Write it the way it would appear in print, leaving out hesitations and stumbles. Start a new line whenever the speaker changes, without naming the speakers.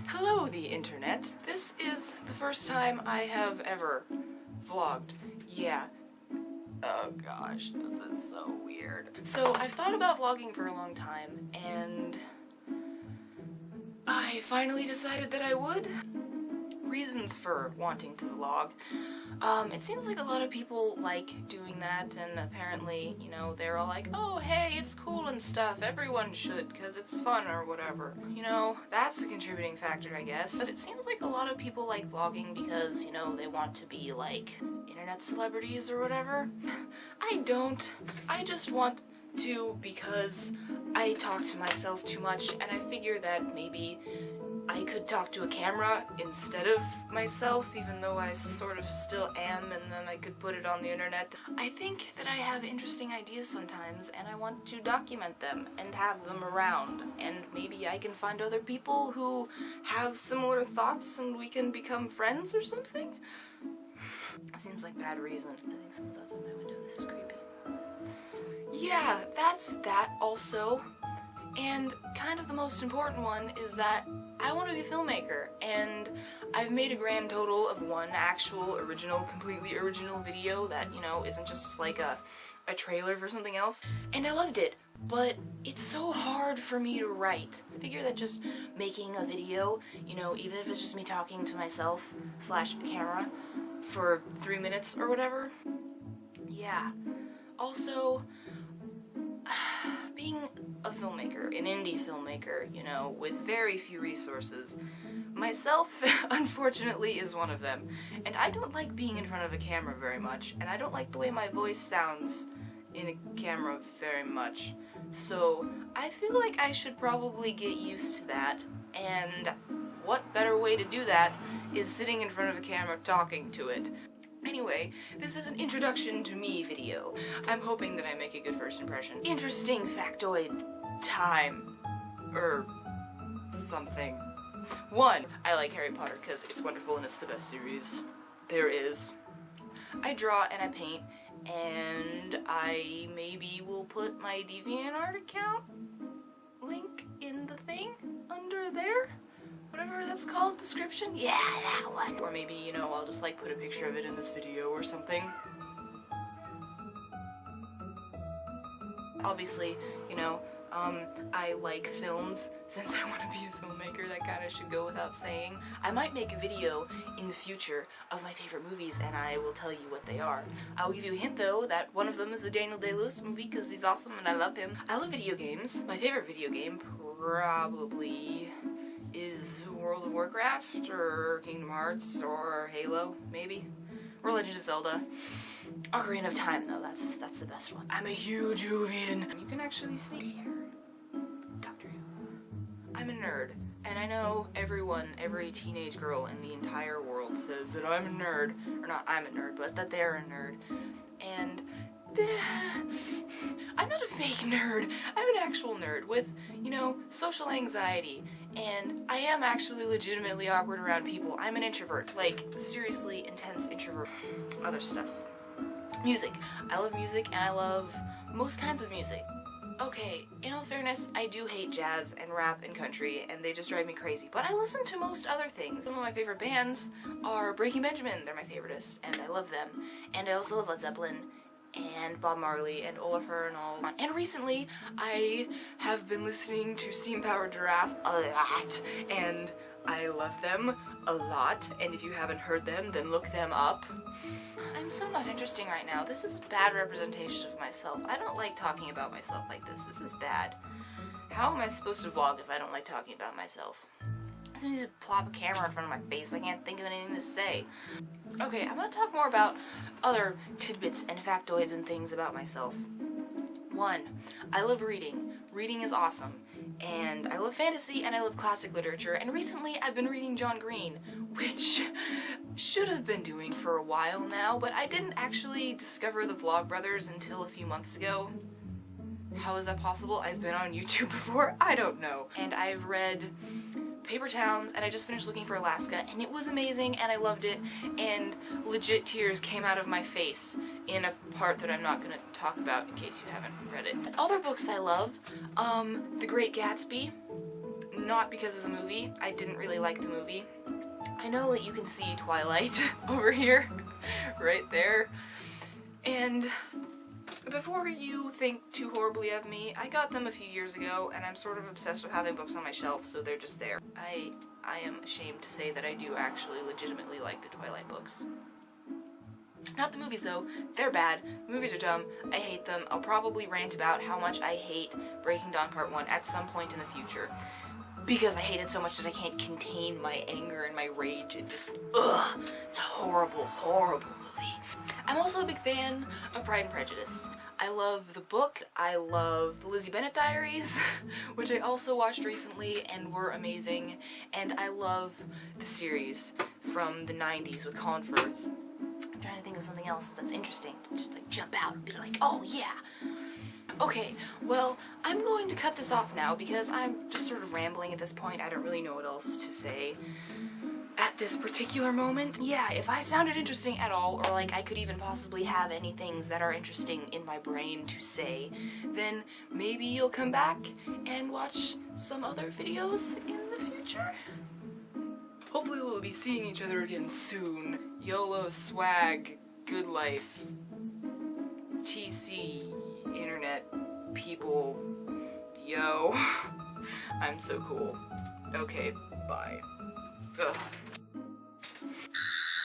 Hello, the internet. This is the first time I have ever vlogged. Yeah. Oh gosh, this is so weird. So I've thought about vlogging for a long time, and I finally decided that I would. Reasons for wanting to vlog. It seems like a lot of people like doing that, and apparently, you know, they're all like, oh hey, it's cool and stuff, everyone should, because it's fun or whatever. You know, that's a contributing factor, I guess. But it seems like a lot of people like vlogging because, you know, they want to be like internet celebrities or whatever. I don't. I just want to because I talk to myself too much, and I figure that maybe I could talk to a camera instead of myself, even though I sort of still am, and then I could put it on the internet. I think that I have interesting ideas sometimes, and I want to document them and have them around, and maybe I can find other people who have similar thoughts and we can become friends or something? Seems like bad reason. I think someone's outside my window. This is creepy. Yeah, that's that also. And kind of the most important one is that I want to be a filmmaker, and I've made a grand total of one actual original, completely original video that, you know, isn't just like a trailer for something else, and I loved it, but it's so hard for me to write. I figure that just making a video, you know, even if it's just me talking to myself / camera for 3 minutes or whatever, yeah. Also, being a filmmaker, an indie filmmaker, you know, with very few resources, myself, unfortunately, is one of them. And I don't like being in front of a camera very much, and I don't like the way my voice sounds in a camera very much. So I feel like I should probably get used to that, and what better way to do that is sitting in front of a camera talking to it. Anyway, this is an introduction to me video. I'm hoping that I make a good first impression. Interesting factoid time. Or something. 1. I like Harry Potter because it's wonderful and it's the best series there is. I draw and I paint, and I maybe will put my DeviantArt account link in the thing under there. Whatever that's called, description? Yeah, that one. Or maybe, you know, I'll just like put a picture of it in this video or something. Obviously, you know, I like films. Since I want to be a filmmaker, that kind of should go without saying. I might make a video in the future of my favorite movies, and I will tell you what they are. I'll give you a hint, though, that one of them is a Daniel Day-Lewis movie, because he's awesome and I love him. I love video games. My favorite video game probably is World of Warcraft, or Kingdom Hearts, or Halo, maybe? Or Legend of Zelda. Ocarina of Time, though, that's the best one. I'm a huge Whovian. You can actually see here. Doctor Who. I'm a nerd, and I know every teenage girl in the entire world says that I'm a nerd, or not I'm a nerd, but that they're a nerd. And I'm not a fake nerd. I'm an actual nerd with, you know, social anxiety, and I am actually legitimately awkward around people. I'm an introvert, like, seriously intense introvert. Other stuff. Music. I love music, and I love most kinds of music. Okay, in all fairness, I do hate jazz and rap and country, and they just drive me crazy, but I listen to most other things. Some of my favorite bands are Breaking Benjamin, they're my favoriteest, and I love them. And I also love Led Zeppelin, and Bob Marley, and Olafur, and all. And recently, I have been listening to Steam Powered Giraffe a lot, and I love them a lot, and if you haven't heard them, then look them up. I'm so not interesting right now. This is bad representation of myself. I don't like talking about myself like this. This is bad. How am I supposed to vlog if I don't like talking about myself? I just need to plop a camera in front of my face. I can't think of anything to say. Okay, I'm gonna talk more about other tidbits and factoids and things about myself. 1. I love reading. Reading is awesome. And I love fantasy and I love classic literature, and recently I've been reading John Green, which should have been doing for a while now, but I didn't actually discover the Vlogbrothers until a few months ago. How is that possible? I've been on YouTube before? I don't know. And I've read Paper Towns, and I just finished Looking for Alaska, and it was amazing, and I loved it, and legit tears came out of my face in a part that I'm not gonna talk about in case you haven't read it. Other books I love, The Great Gatsby, not because of the movie. I didn't really like the movie. I know that you can see Twilight over here, right there. And before you think too horribly of me, I got them a few years ago, and I'm sort of obsessed with having books on my shelf, so they're just there. I am ashamed to say that I do actually legitimately like the Twilight books. Not the movies though, they're bad. The movies are dumb, I hate them. I'll probably rant about how much I hate Breaking Dawn Part 1 at some point in the future. Because I hate it so much that I can't contain my anger and my rage and just, ugh, it's a horrible, horrible movie. I'm also a big fan of Pride and Prejudice. I love the book, I love the Lizzie Bennet Diaries, which I also watched recently and were amazing, and I love the series from the 90s with Colin Firth. I'm trying to think of something else that's interesting to just like jump out and be like, oh yeah. Okay, well, I'm going to cut this off now because I'm just sort of rambling at this point. I don't really know what else to say at this particular moment. Yeah, if I sounded interesting at all, or like I could even possibly have any things that are interesting in my brain to say, then maybe you'll come back and watch some other videos in the future. Hopefully we'll be seeing each other again soon. YOLO, swag, good life, TC, internet, people, yo. I'm so cool. Okay, bye. Ugh.